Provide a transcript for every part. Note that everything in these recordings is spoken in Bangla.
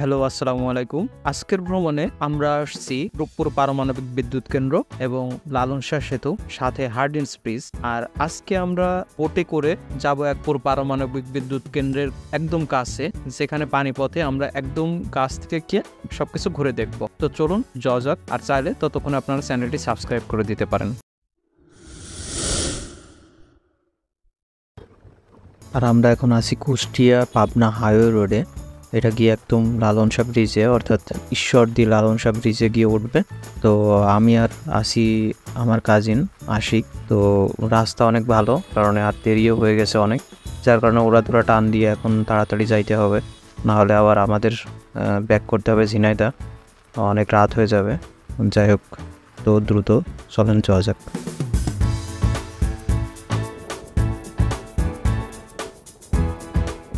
হ্যালো, আসসালামু আলাইকুম। আজকের ভ্রমণে আমরা আসছি রূপপুর পারমাণবিক বিদ্যুৎ কেন্দ্র এবং লালন শাহ সেতু, সাথে হার্ডিন্স ব্রিজ। আর আজকে আমরা বোটে করে যাব একপুর পারমাণবিক বিদ্যুৎ কেন্দ্রের একদম কাছে, যেখানে পানিপথে আমরা একদম কাছ থেকে গিয়ে সবকিছু ঘুরে দেখব। তো চলুন যাওয়া যাক। আর চাইলে ততক্ষণে আপনারা চ্যানেলটি সাবস্ক্রাইব করে দিতে পারেন। আর আমরা এখন আছি কুষ্টিয়া পাবনা হাইওয়ে রোডে। এটা গিয়ে একদম লালন শাহ ব্রিজে, অর্থাৎ ঈশ্বরদী লালন শাহ ব্রিজে গিয়ে উঠবে। তো আমি আর আসি আমার কাজিন আশিক। তো রাস্তা অনেক ভালো, কারণ আর দেরিও হয়ে গেছে অনেক, যার কারণে ওরা তোরা টান দিয়ে এখন তাড়াতাড়ি যাইতে হবে, নাহলে আবার আমাদের ব্যাক করতে হবে ঝিনাইদহ, অনেক রাত হয়ে যাবে। যাই হোক, তো দ্রুত চলেন যাওয়া যাক।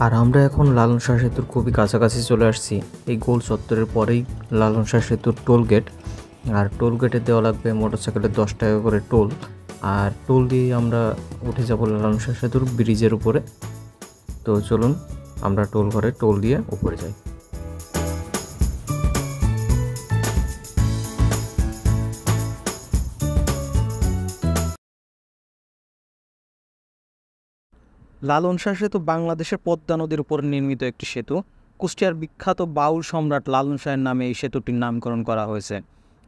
আর আমরা এখন লালন শাহ সেতুর খুবই কাছাকাছি চলে আসছি। এই গোল চত্বরের পরেই লালন শাহ সেতুর টোল গেট। আর টোল গেটে দেওয়া লাগবে মোটরসাইকেলের 10 টাকা করে টোল। আর টোল দিয়ে আমরা উঠে যাব লালন শাহ সেতুর ব্রিজের উপরে। তো চলুন আমরা টোল ঘরে টোল দিয়ে উপরে যাই। লালন শাহ সেতু বাংলাদেশের পদ্মা নদীর উপর নির্মিত একটি সেতু। কুষ্টিয়ার বিখ্যাত বাউল সম্রাট লালন শাহের নামে এই সেতুটির নামকরণ করা হয়েছে।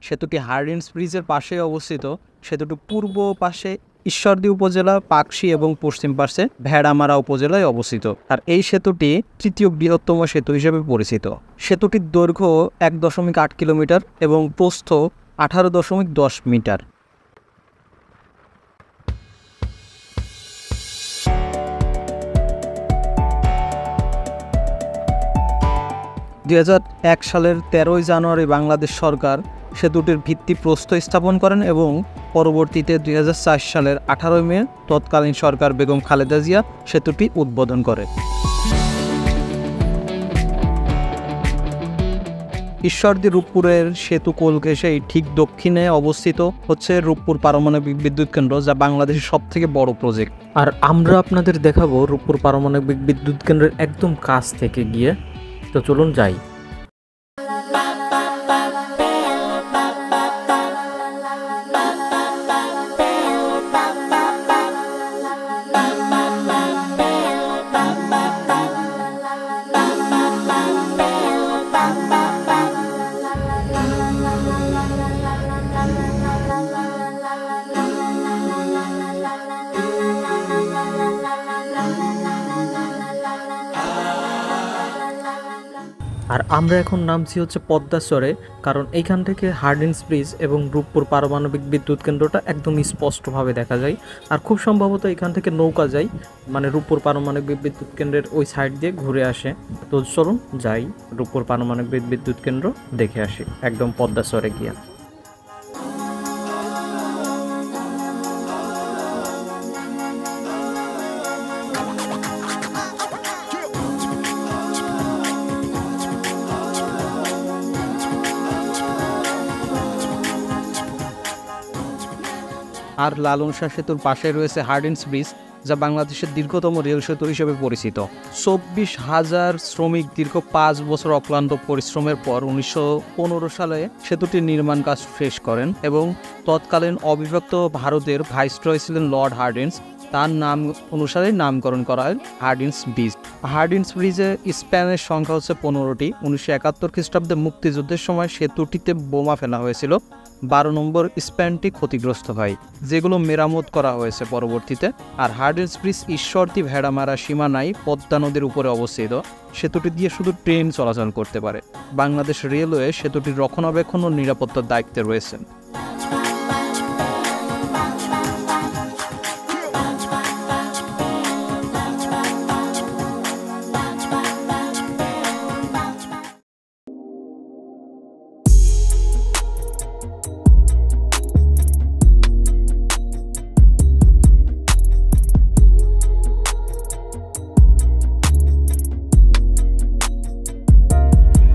সেতুটি হার্ডিন্স ব্রিজের পাশে অবস্থিত। সেতুটি পূর্ব পাশে ঈশ্বরদী উপজেলা, পাকশী এবং পশ্চিম পাশে ভেড়ামারা উপজেলায় অবস্থিত। আর এই সেতুটি তৃতীয় বৃহত্তম সেতু হিসেবে পরিচিত। সেতুটির দৈর্ঘ্য 1.8 কিলোমিটার এবং প্রস্থ 18.10 মিটার। 2001 সালের 13 জানুয়ারি বাংলাদেশ সরকার সেতুটির ভিত্তিপ্রস্তর স্থাপন করেন এবং পরবর্তীতে 2004 সালের 18 মে তৎকালীন সরকার বেগম খালেদা জিয়া সেতুটি উদ্বোধন করে। ঈশ্বরদী রূপপুরের সেতু কোল ঘেঁষেই ঠিক দক্ষিণে অবস্থিত হচ্ছে রূপপুর পারমাণবিক বিদ্যুৎ কেন্দ্র, যা বাংলাদেশের সবথেকে বড় প্রজেক্ট। আর আমরা আপনাদের দেখাবো রূপপুর পারমাণবিক বিদ্যুৎ কেন্দ্রের একদম কাছ থেকে গিয়ে। তো চলুন যাই। আর আমরা এখন নামছি হচ্ছে পদ্মাচরে, কারণ এইখান থেকে হার্ডিন্স ব্রিজ এবং রূপপুর পারমাণবিক বিদ্যুৎ কেন্দ্রটা একদম স্পষ্টভাবে দেখা যায়। আর খুব সম্ভবত এখান থেকে নৌকা যায়, মানে রূপপুর পারমাণবিক বিদ্যুৎ কেন্দ্রের ওই সাইড দিয়ে ঘুরে আসে। তো চলুন যাই, রূপপুর পারমাণবিক বিদ্যুৎ কেন্দ্র দেখে আসি একদম পদ্মাচরে গিয়া। আর লালন শাহ সেতুর পাশে রয়েছে হার্ডিন্স ব্রিজ, যা বাংলাদেশের দীর্ঘতম রেল সেতু হিসেবে পরিচিত। 24,000 শ্রমিক দীর্ঘ 5 বছর অক্লান্ত পরিশ্রমের পর 1915 সালে সেতুটির নির্মাণ কাজ শেষ করেন এবং তৎকালীন অবিভক্ত ভারতের ভাইসরয় ছিলেন লর্ড হার্ডিন্স। তার নাম অনুসারে নামকরণ করা হয় হার্ডিন্স ব্রিজ। হার্ডিন্স ব্রিজে স্প্যানের সংখ্যা হচ্ছে 15টি। 1971 খ্রিস্টাব্দে মুক্তিযুদ্ধের সময় সেতুটিতে বোমা ফেলা হয়েছিল। 12 নম্বর স্প্যানটি ক্ষতিগ্রস্ত হয়, যেগুলো মেরামত করা হয়েছে পরবর্তীতে। আর হার্ডিন্স ব্রিজ ঈশ্বরদী ভেড়ামারা সীমানায় পদ্মা নদীর উপরে অবস্থিত। সেতুটি দিয়ে শুধু ট্রেন চলাচল করতে পারে। বাংলাদেশ রেলওয়ে সেতুটির রক্ষণাবেক্ষণ ও নিরাপত্তার দায়িত্বে রয়েছেন।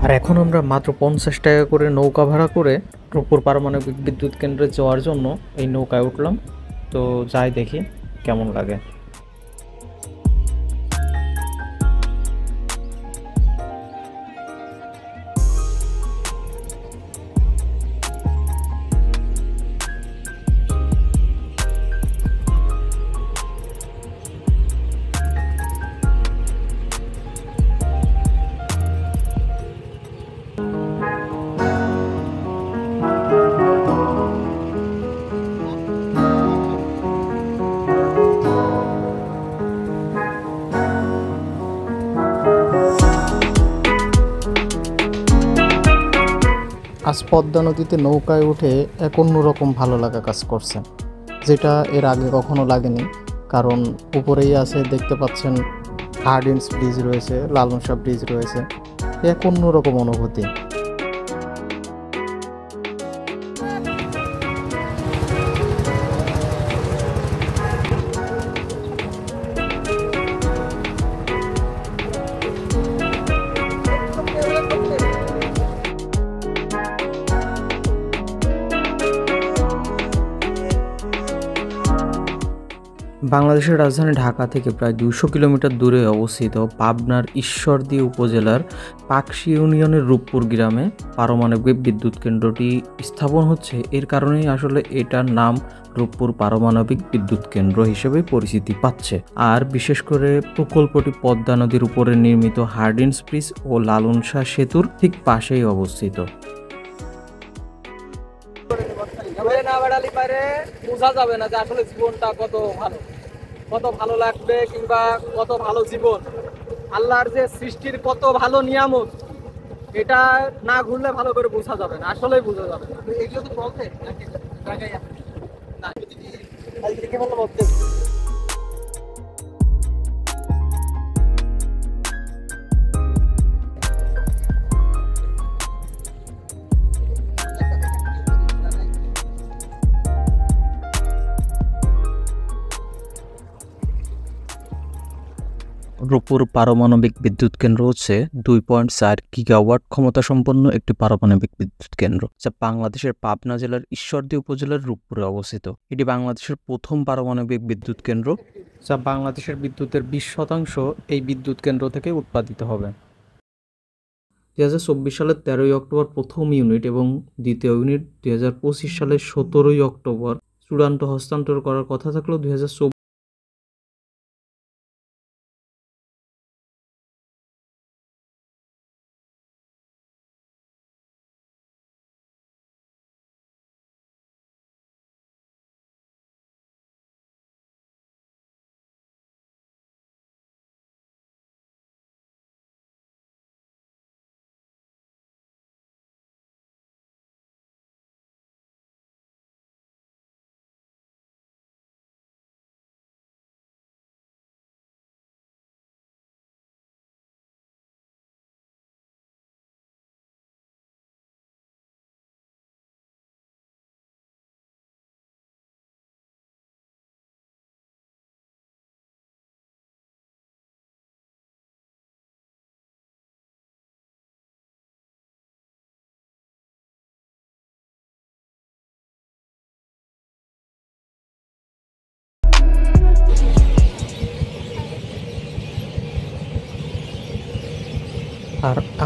আর এখন আমরা মাত্র 50 টাকা করে নৌকা ভাড়া করে রূপপুর পারমাণবিক বিদ্যুৎ কেন্দ্রে যাওয়ার জন্য এই নৌকায় উঠলাম। তো যাই দেখি কেমন লাগে। আজ পদ্মা নদীতে নৌকায় উঠে এক অন্যরকম ভালো লাগা কাজ করছে, যেটা এর আগে কখনো লাগেনি। কারণ উপরেই আছে, দেখতে পাচ্ছেন হার্ডিন্স ব্রিজ রয়েছে, লালন শাহ ব্রিজ রয়েছে, এক অন্যরকম অনুভূতি। বাংলাদেশের রাজধানী ঢাকা থেকে প্রায় 200 কিলোমিটার দূরে অবস্থিত পাবনার ঈশ্বরদী উপজেলার পাকশী ইউনিয়নের রূপপুর গ্রামে পারমাণবিক বিদ্যুৎ কেন্দ্রটি স্থাপন হচ্ছে। এর কারণেই আসলে এটার নাম রূপপুর পারমাণবিক বিদ্যুৎ কেন্দ্র হিসেবে পরিচিতি পাচ্ছে। আর বিশেষ করে প্রকল্পটি পদ্মা নদীর উপরে নির্মিত হার্ডিন্স ব্রিজ ও লালন শাহ সেতুর ঠিক পাশেই অবস্থিত। বোঝা যাবে না যে আসলে জীবনটা কত ভালো লাগবে, কিংবা কত ভালো জীবন, আল্লাহর যে সৃষ্টির কত ভালো নিয়ামত, এটা না ঘুরলে ভালো করে বোঝা যাবে না, আসলেই বোঝা যাবে না। এগুলো তো বলতে বলতে রূপপুর পারমাণবিক বিদ্যুৎ কেন্দ্র হচ্ছে 2.4 গিগাওয়াট ক্ষমতা সম্পন্ন একটি পারমাণবিক বিদ্যুৎ কেন্দ্র, যা বাংলাদেশের পাবনা জেলার ঈশ্বরদী উপজেলার রূপপুরে অবস্থিত। এটি বাংলাদেশের প্রথম পারমাণবিক বিদ্যুৎ কেন্দ্র, যা বাংলাদেশের বিদ্যুতের 20% এই বিদ্যুৎ কেন্দ্র থেকে উৎপাদিত হবে। 2024 সালের 13ই অক্টোবর প্রথম ইউনিট এবং দ্বিতীয় ইউনিট 2025 সালের 17ই অক্টোবর চূড়ান্ত হস্তান্তর করার কথা থাকলেও 2024আর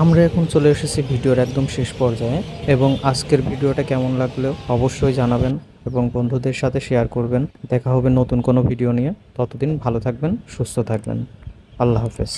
আমরা এখন চলে এসেছি ভিডিওর একদম শেষ পর্যায়ে, এবং আজকের ভিডিওটা কেমন লাগলো অবশ্যই জানাবেন এবং বন্ধুদের সাথে শেয়ার করবেন। দেখা হবে নতুন কোনো ভিডিও নিয়ে, ততদিন ভালো থাকবেন, সুস্থ থাকবেন। আল্লাহ হাফেজ।